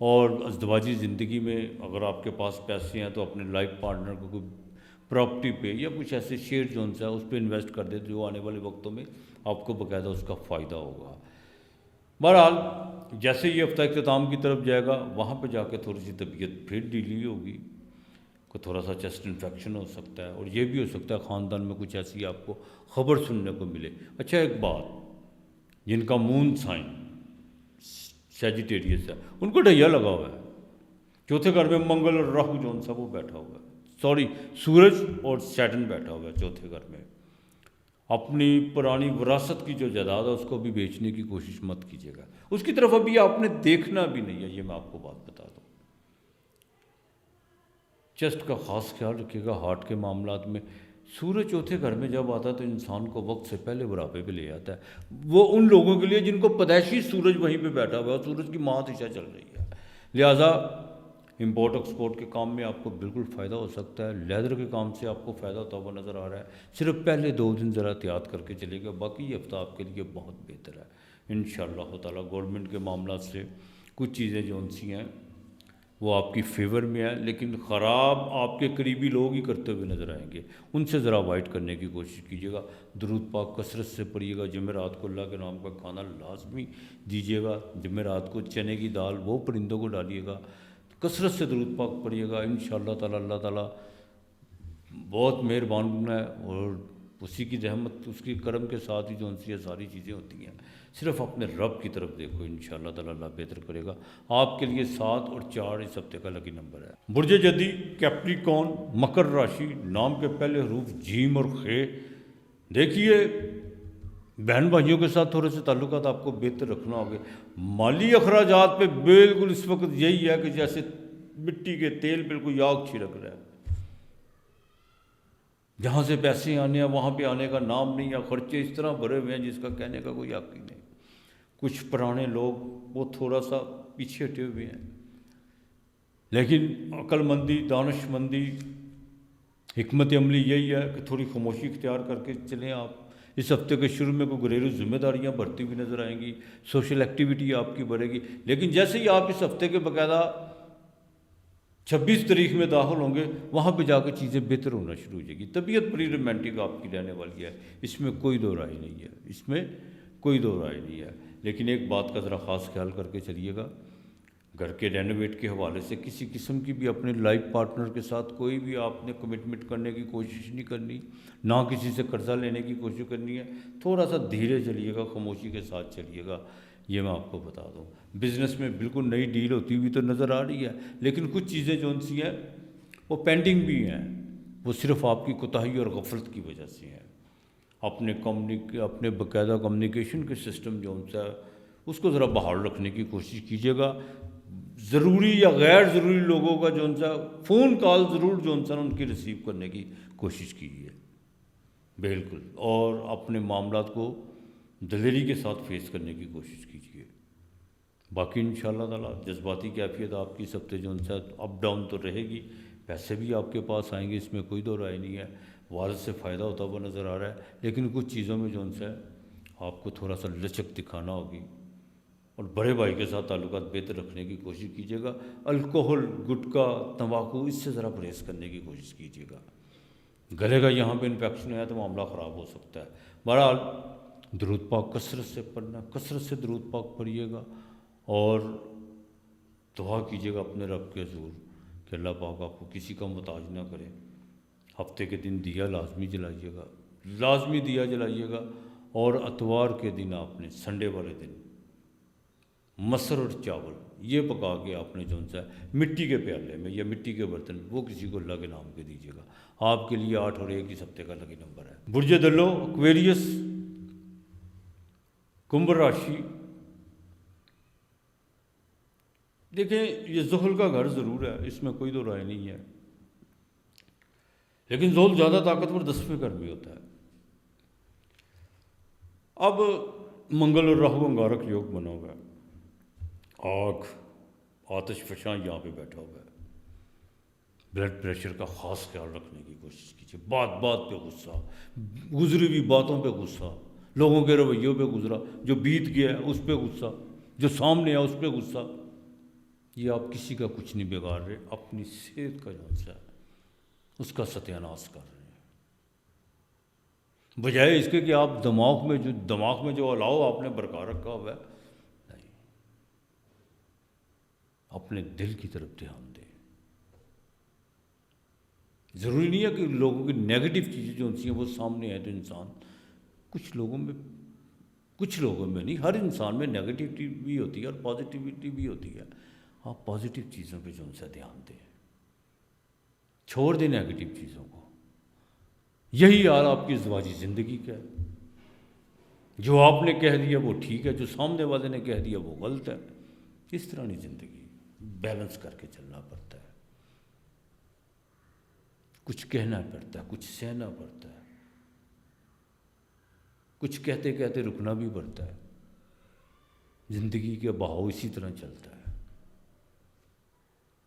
اور ازدواجی زندگی میں اگر آپ کے پاس پیسے ہیں تو اپنے لائف پارٹنر کو کوئی پراپرٹی پہ یا کچھ ایسے شیئر جو ہے اس پہ انویسٹ کر دے جو آنے والے وقتوں میں آپ کو باقاعدہ اس کا فائدہ ہوگا۔ بہرحال جیسے یہ ہفتہ اختتام کی طرف جائے گا، وہاں پہ جا کے تھوڑی سی طبیعت پھر ڈھیلی ہوگی، کو تھوڑا سا چیسٹ انفیکشن ہو سکتا ہے، اور یہ بھی ہو سکتا ہے خاندان میں کچھ ایسی آپ کو خبر سننے کو ملے۔ اچھا ایک بات، جن کا مون سائن سیجیٹیریس ہے ان کو ڈھیا لگا ہوا ہے، 4تھے گھر میں منگل اور راہو جون سا وہ بیٹھا ہوا ہے، سورج اور سیٹرن بیٹھا ہوا ہے 4تھے گھر میں۔ اپنی پرانی وراثت کی جو جائیداد ہے اس کو بھی بیچنے کی کوشش مت کیجیے گا، اس کی طرف ابھی آپ نے دیکھنا بھی نہیں ہے، یہ میں آپ کو بات بتا دوں۔ چیسٹ کا خاص خیال رکھیے گا۔ ہارٹ کے معاملات میں سورج 4تھے گھر میں جب آتا ہے تو انسان کو وقت سے پہلے بڑھاپے پہ لے آتا ہے، وہ ان لوگوں کے لیے جن کو پیدائشی سورج وہیں پہ بیٹھا ہوا ہے، سورج کی ماہ دشا چل رہی ہے، لہٰذا امپورٹ ایکسپورٹ کے کام میں آپ کو بالکل فائدہ ہو سکتا ہے، لیدر کے کام سے آپ کو فائدہ ہوتا ہوا نظر آ رہا ہے۔ صرف پہلے 2 دن ذرا احتیاط کر کے چلے گا، باقی یہ ہفتہ آپ کے لیے بہت بہتر ہے انشاءاللہ تعالیٰ۔ گورنمنٹ کے معاملات سے کچھ چیزیں جو ان سی ہیں وہ آپ کی فیور میں ہے، لیکن خراب آپ کے قریبی لوگ ہی کرتے ہوئے نظر آئیں گے، ان سے ذرا اوائڈ کرنے کی کوشش کیجیے گا۔ درود پاک کثرت سے پڑھیے گا۔ جمعرات کو اللہ کے نام کا کھانا لازمی دیجیے گا۔ جمعرات کو چنے کی دال وہ پرندوں کو ڈالیے گا۔ کثرت سے درود پاک پڑھیے گا، انشاءاللہ تعالی اللہ تعالیٰ بہت مہربان ہے، اور اسی کی رحمت، اس کی کرم کے ساتھ ہی جو ان سے ساری چیزیں ہوتی ہیں۔ صرف اپنے رب کی طرف دیکھو، انشاءاللہ تعالی اللہ بہتر کرے گا۔ آپ کے لیے 7 اور 4 اس ہفتے کا لکی نمبر ہے۔ برج جدی کیپریکون مکر راشی، نام کے پہلے حروف جیم اور خے۔ دیکھیے بہن بھائیوں کے ساتھ تھوڑے سے تعلقات آپ کو بہتر رکھنا ہوگے۔ مالی اخراجات پہ بالکل اس وقت یہی ہے کہ جیسے مٹی کے تیل بالکل یاغ چھڑک رہا ہے، جہاں سے پیسے آنے ہیں وہاں پہ آنے کا نام نہیں ہے، خرچے اس طرح بھرے ہوئے ہیں جس کا کہنے کا کوئی حق ہی نہیں۔ کچھ پرانے لوگ وہ تھوڑا سا پیچھے ہٹے ہوئے ہیں، لیکن عقل مندی، دانش مندی، حکمت عملی یہی ہے کہ تھوڑی خاموشی اختیار کر کے چلیں۔ آپ اس ہفتے کے شروع میں کوئی گھریلو ذمہ داریاں بڑھتی ہوئی نظر آئیں گی، سوشل ایکٹیویٹی آپ کی بڑھے گی، لیکن جیسے ہی آپ اس ہفتے کے باقاعدہ 26 تاریخ میں داخل ہوں گے، وہاں پہ جا کے چیزیں بہتر ہونا شروع ہو جائے گی۔ طبیعت بڑی رومانٹک آپ کی رہنے والی ہے، اس میں کوئی دو رائے نہیں ہے، اس میں کوئی دو رائے نہیں ہے۔ لیکن ایک بات کا ذرا خاص خیال کر کے چلیے گا، گھر کے رینوویٹ کے حوالے سے کسی قسم کی بھی اپنے لائف پارٹنر کے ساتھ کوئی بھی آپ نے کمٹمنٹ کرنے کی کوشش نہیں کرنی، نہ کسی سے قرضہ لینے کی کوشش کرنی ہے۔ تھوڑا سا دھیرے چلیے گا، خاموشی کے ساتھ چلیے گا، یہ میں آپ کو بتا دوں۔ بزنس میں بالکل نئی ڈیل ہوتی ہوئی تو نظر آ رہی ہے، لیکن کچھ چیزیں جو ان سی ہیں وہ پینڈنگ بھی ہیں، وہ صرف آپ کی کوتاہی اور غفلت کی وجہ سے ہیں۔ اپنے باقاعدہ کمیونیکیشن کے سسٹم جو ان سے اس کو ذرا بحال رکھنے کی کوشش کیجیے گا۔ ضروری یا غیر ضروری لوگوں کا جو ان سے فون کال ضرور جو ان سے ان کی ریسیو کرنے کی کوشش کیجیے بالکل، اور اپنے معاملات کو دلیری کے ساتھ فیس کرنے کی کوشش کیجیے۔ باقی انشاءاللہ تعالیٰ جذباتی کیفیت آپ کی سب سے جو ان سے اپ ڈاؤن تو رہے گی، پیسے بھی آپ کے پاس آئیں گے، اس میں کوئی دو رائے نہیں ہے، والد سے فائدہ ہوتا ہوا نظر آ رہا ہے، لیکن کچھ چیزوں میں جو ان سے آپ کو تھوڑا سا لچک دکھانا ہوگی، اور بڑے بھائی کے ساتھ تعلقات بہتر رکھنے کی کوشش کیجیے گا۔ الکوہل، گٹکا، تمباکو اس سے ذرا پرہیز کرنے کی کوشش کیجیے گا۔ گلے کا یہاں پہ انفیکشن ہے تو معاملہ خراب ہو سکتا ہے۔ بہرحال درود پاک کثرت سے پڑھنا، کثرت سے درود پاک پڑھیے گا، اور دعا کیجیے گا اپنے رب کے حضور کہ اللہ پاک آپ کو کسی کا محتاج نہ کرے۔ ہفتے کے دن دیا لازمی جلائیے گا، لازمی دیا جلائیے گا، اور اتوار کے دن آپ نے، سنڈے والے دن، مسر اور چاول یہ پکا کے آپ نے جو سا مٹی کے پیالے میں یا مٹی کے برتن میں وہ کسی کو اللہ کے نام کے دیجیے گا۔ آپ کے لیے 8 اور 1 اس ہفتے کا لکی نمبر ہے۔ برج دلو ایکویریس کنبھ راشی، دیکھیں یہ زحل کا گھر ضرور ہے، اس میں کوئی دو رائے نہیں ہے، لیکن زحل زیادہ طاقتور 10ویں گھر میں ہوتا ہے۔ اب منگل اور راہو انگارک یوگ بنا ہوا ہے، آگ آتش فشاں یہاں پہ بیٹھا ہوا ہے۔ بلڈ پریشر کا خاص خیال رکھنے کی کوشش کیجیے۔ بات بات پہ غصہ، گزری ہوئی باتوں پہ غصہ، لوگوں کے رویوں پہ گزرا، جو بیت گیا ہے اس پہ غصہ، جو سامنے ہے اس پہ غصہ، یہ آپ کسی کا کچھ نہیں بگاڑ رہے، اپنی صحت کا جو ہے اس کا ستیہ ناش کر رہے ہیں، بجائے اس کے کہ آپ دماغ میں جو الاؤ آپ نے برقرار رکھا ہوا ہے، نہیں، اپنے دل کی طرف دھیان دیں۔ ضروری نہیں ہے کہ لوگوں کی نیگیٹو چیزیں جو ان سے وہ سامنے ہیں تو انسان، کچھ لوگوں میں نہیں، ہر انسان میں نیگیٹیوٹی بھی ہوتی ہے اور پازیٹیوٹی بھی ہوتی ہے۔ آپ پازیٹیو چیزوں پہ جو ان سے دھیان دیں، چھوڑ دیں نیگیٹو چیزوں کو۔ یہی حال آپ کی ازدواجی زندگی کا ہے، جو آپ نے کہہ دیا وہ ٹھیک ہے، جو سامنے والے نے کہہ دیا وہ غلط ہے۔ اس طرح نہیں زندگی، بیلنس کر کے چلنا پڑتا ہے، کچھ کہنا پڑتا ہے، کچھ سہنا پڑتا ہے، کچھ کہتے کہتے رکنا بھی پڑتا ہے۔ زندگی کے بہاؤ اسی طرح چلتا ہے۔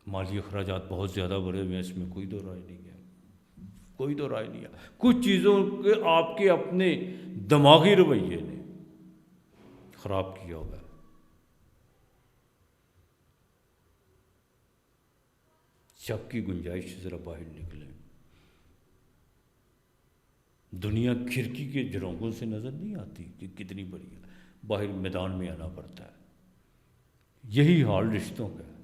مالی اخراجات بہت زیادہ بڑے ہوئے ہیں، اس میں کوئی دو رائے نہیں ہے، کوئی دو رائے نہیں ہے۔ کچھ چیزوں کے آپ کے اپنے دماغی رویے نے خراب کیا ہوا ہے۔ شک کی گنجائش سے ذرا باہر نکلیں. دنیا کھڑکی کے جھروکوں سے نظر نہیں آتی کہ کتنی بڑی ہے. باہر میدان میں آنا پڑتا ہے. یہی حال رشتوں کا ہے.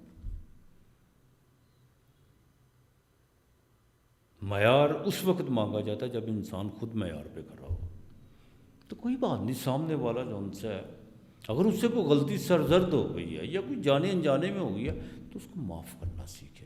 معیار اس وقت مانگا جاتا ہے جب انسان خود معیار پہ کھڑا ہو. تو کوئی بات نہیں، سامنے والا جو ان سے ہے، اگر اس سے کوئی غلطی سرزد ہو گئی ہے یا کوئی جانے انجانے میں ہو گئی ہے تو اس کو معاف کرنا سیکھے،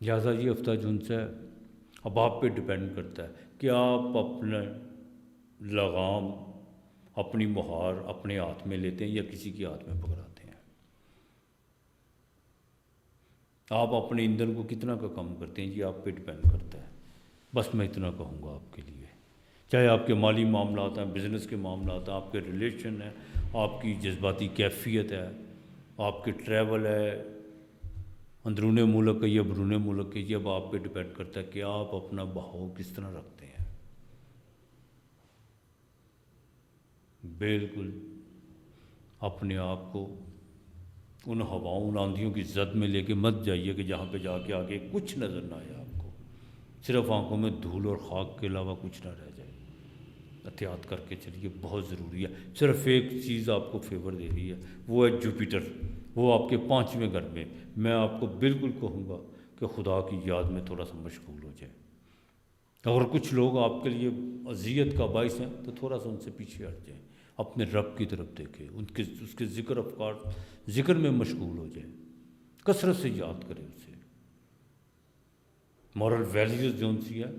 لہٰذا یہ ہفتہ جو ان سے اب آپ پہ ڈپینڈ کرتا ہے کہ آپ اپنے لگام، اپنی مہار اپنے ہاتھ میں لیتے ہیں یا کسی کے ہاتھ میں پکڑاتے ہیں. آپ اپنے ایندھن کو کتنا کا کم کرتے ہیں یہ آپ پہ ڈپینڈ کرتا ہے. بس میں اتنا کہوں گا آپ کے لیے. چاہے آپ کے مالی معاملات ہیں، بزنس کے معاملات ہیں، آپ کے ریلیشن ہیں، آپ کی جذباتی کیفیت ہے، آپ کے ٹریول ہے، اندرون ملک ہے یا بیرون ملک ہے، یہ اب آپ پہ ڈپینڈ کرتا ہے کہ آپ اپنا بہاؤ کس طرح رکھتے ہیں. بالکل اپنے آپ کو ان ہواؤں، ان آندھیوں کی زد میں لے کے مت جائیے کہ جہاں پہ جا کے آگے کچھ نظر نہ آئے آپ کو، صرف آنکھوں میں دھول اور خاک کے علاوہ کچھ نہ رہ جائے. احتیاط کر کے چلیے، بہت ضروری ہے. صرف ایک چیز آپ کو فیور دے رہی ہے، وہ ہے جوپیٹر، وہ آپ کے 5ویں گھر میں. میں آپ کو بالکل کہوں گا کہ خدا کی یاد میں تھوڑا سا مشغول ہو جائے. اگر کچھ لوگ آپ کے لیے اذیت کا باعث ہیں تو تھوڑا سا ان سے پیچھے ہٹ جائیں، اپنے رب کی طرف دیکھیں، اس کے ذکر افکار ذکر میں مشغول ہو جائیں، کثرت سے یاد کریں اسے. مورل ویلیوز جو ان سی ہے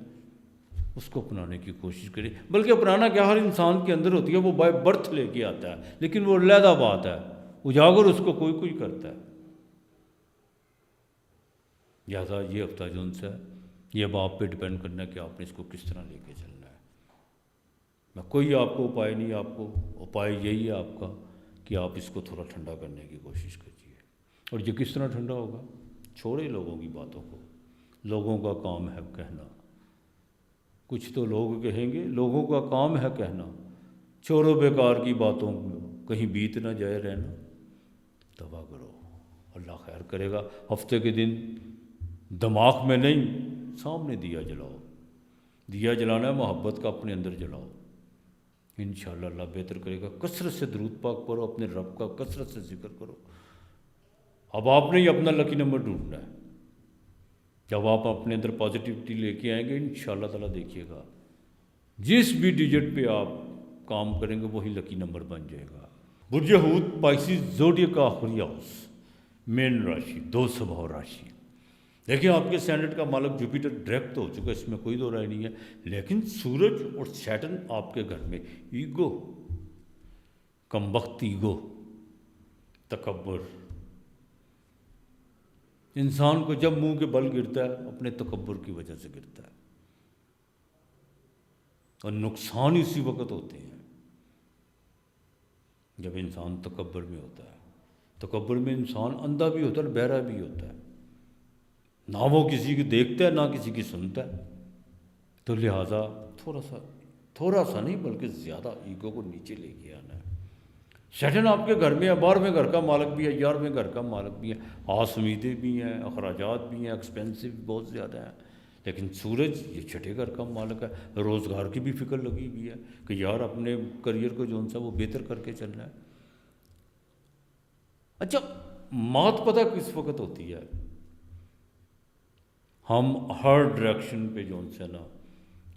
اس کو اپنانے کی کوشش کریں. بلکہ اپنانا کیا، ہر انسان کے اندر ہوتی ہے، وہ بائی برتھ لے کے آتا ہے، لیکن وہ علیحدہ بات ہے، اجاگر اس کو کوئی کوئی کرتا ہے. لہٰذا یہ ہفتہ جو ان سے ہے یہ اب آپ پہ ڈپینڈ کرنا ہے کہ آپ نے اس کو کس طرح لے کے چلنا ہے. میں کوئی آپ کو اپائے نہیں، آپ کو اپائے یہی ہے آپ کا کہ آپ اس کو تھوڑا ٹھنڈا کرنے کی کوشش کیجیے. اور یہ کس طرح ٹھنڈا ہوگا؟ چھوڑے لوگوں کی باتوں کو. لوگوں کا کام ہے کہنا، کچھ تو لوگ کہیں گے، لوگوں کا کام ہے کہنا. چھوڑو بیکار کی باتوں کو، کہیں بیت نہ جائے رہنا. توبہ کرو، اللہ خیر کرے گا. ہفتے کے دن دماغ میں نہیں، سامنے دیا جلاؤ. دیا جلانا ہے محبت کا، اپنے اندر جلاؤ. انشاءاللہ اللہ بہتر کرے گا. کثرت سے درود پاک پڑھو، اپنے رب کا کثرت سے ذکر کرو. اب آپ نے ہی اپنا لکی نمبر ڈھونڈنا ہے. جب آپ اپنے اندر پازیٹیوٹی لے کے آئیں گے انشاءاللہ تعالیٰ دیکھیے گا جس بھی ڈیجٹ پہ آپ کام کریں گے وہی لکی نمبر بن جائے گا. برج حوت پائسیز زوڈیک کا آخری ہاؤس، مین راشی، 2 سبھاؤ راشی. دیکھیں آپ کے سینٹ کا مالک جوپیٹر ڈائریکٹ ہو چکا ہے، اس میں کوئی دو رائے نہیں ہے. لیکن سورج اور سیٹرن آپ کے گھر میں ایگو، کمبخت ایگو، تکبر. انسان کو جب منہ کے بل گرتا ہے اپنے تکبر کی وجہ سے گرتا ہے، اور نقصان اسی وقت ہوتے ہیں جب انسان تکبر میں ہوتا ہے. تکبر میں انسان اندھا بھی ہوتا ہے اور بہرا بھی ہوتا ہے، نہ وہ کسی کی دیکھتا ہے نہ کسی کی سنتا ہے. تو لہٰذا تھوڑا سا نہیں بلکہ زیادہ ایگو کو نیچے لے کے آنا ہے. سیٹرن آپ کے گھر میں ہے، 12ویں گھر کا مالک بھی ہے، 11ویں گھر کا مالک بھی ہے. آس امیدیں بھی ہیں، اخراجات بھی ہیں، ایکسپینسو بہت زیادہ ہیں. لیکن سورج یہ 6ٹھے گھر کا مالک ہے. روزگار کی بھی فکر لگی ہوئی ہے کہ یار اپنے کریئر کو جو سا وہ بہتر کر کے چلنا ہے. اچھا مات پتہ کس وقت ہوتی ہے؟ ہم ہر ڈائریکشن پہ جو سے نا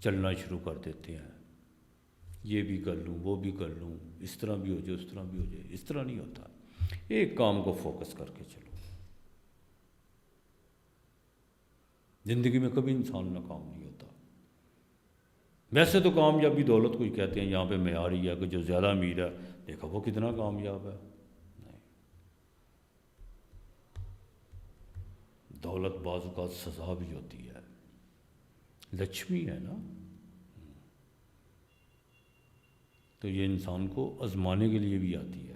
چلنا شروع کر دیتے ہیں. یہ بھی کر لوں، وہ بھی کر لوں، اس طرح بھی ہو جائے، اس طرح بھی ہو جائے. اس طرح نہیں ہوتا. ایک کام کو فوکس کر کے چلو. زندگی میں کبھی انسان ناکام نہیں ہوتا. ویسے تو کامیابی دولت کو ہی کہتے ہیں، یہاں پہ معیار ہی ہے کہ جو زیادہ امیر ہے دیکھا وہ کتنا کامیاب ہے. نہیں، دولت بعض اوقات سزا بھی ہوتی ہے، لکشمی ہے نا. تو یہ انسان کو آزمانے کے لیے بھی آتی ہے.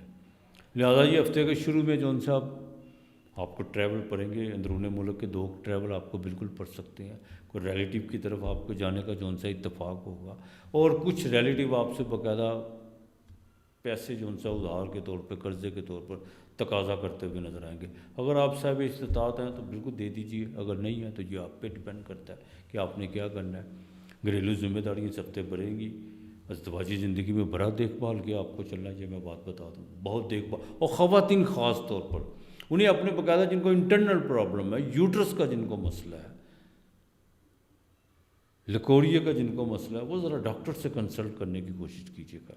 لہٰذا یہ ہفتے کے شروع میں جو ان سے آپ کو ٹریول پڑھیں گے، اندرون ملک کے 2 ٹریول آپ کو بالکل پڑھ سکتے ہیں. کوئی ریلیٹیو کی طرف آپ کو جانے کا جو ان سے اتفاق ہوگا، اور کچھ ریلیٹیو آپ سے باقاعدہ پیسے جو ان سے ادھار کے طور پہ قرضے کے طور پر تقاضا کرتے ہوئے نظر آئیں گے. اگر آپ صاحب استطاعت ہیں تو بالکل دے دیجیے، اگر نہیں ہے تو یہ آپ پہ ڈپینڈ کرتا ہے کہ آپ نے کیا کرنا ہے. گھریلو ذمہ داریاں سب سے بڑھیں گی. ازدواجی زندگی میں بڑا دیکھ بھال کیا آپ کو چلنا چاہیے. میں بات بتا دوں، بہت دیکھ بھال، اور خواتین خاص طور پر انہیں اپنے باقاعدہ جن کو انٹرنل پرابلم ہے، یوٹرس کا جن کو مسئلہ ہے، لکوریے کا جن کو مسئلہ ہے، وہ ذرا ڈاکٹر سے کنسلٹ کرنے کی کوشش کیجیے گا.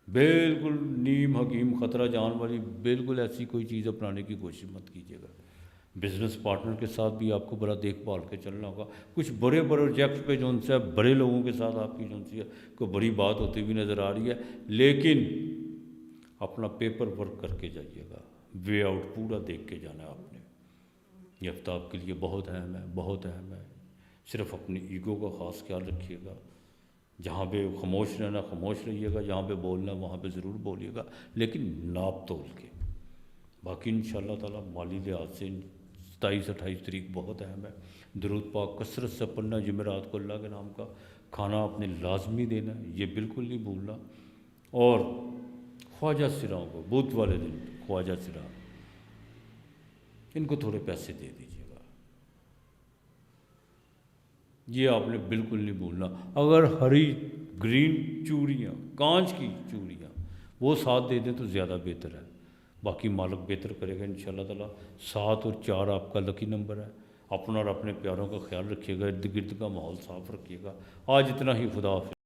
بالکل نیم حکیم خطرہ جان والی بالکل ایسی کوئی چیز اپنانے کی کوشش مت کیجیے گا. بزنس پارٹنر کے ساتھ بھی آپ کو بڑا دیکھ بھال کے چلنا ہوگا. کچھ بڑے پروجیکٹ پہ جو ان سے بڑے لوگوں کے ساتھ آپ کی جو سی کوئی بڑی بات ہوتی ہوئی نظر آ رہی ہے، لیکن اپنا پیپر ورک کر کے جائیے گا. وے آؤٹ پورا دیکھ کے جانا ہے آپ نے. یہ ہفتہ آپ کے لیے بہت اہم ہے، بہت اہم ہے. صرف اپنی ایگو کا خاص خیال رکھیے گا. جہاں پہ خاموش رہنا خاموش رہیے گا، جہاں پہ بولنا وہاں پہ ضرور بولیے گا، لیکن ناپ تول کے. باقی انشاءاللہ تعالیٰ مالی لحاظ سے 27-28 تاریخ بہت اہم ہے. درود پاک کثرت سے پڑھنا، جمعرات کو اللہ کے نام کا کھانا آپ نے لازمی دینا ہے، یہ بالکل نہیں بھولنا. اور خواجہ سراؤں کو بدھ والے دن خواجہ سرا ان کو تھوڑے پیسے دے دیجیے گا، یہ آپ نے بالکل نہیں بھولنا. اگر ہری گرین چوڑیاں، کانچ کی چوڑیاں، وہ ساتھ دے دیں تو زیادہ بہتر ہے. باقی مالک بہتر کرے گا انشاءاللہ تعالیٰ. 7 اور 4 آپ کا لکی نمبر ہے. اپنا اور اپنے پیاروں کا خیال رکھیے گا، ارد گرد کا ماحول صاف رکھیے گا. آج اتنا ہی. خدا حافظ.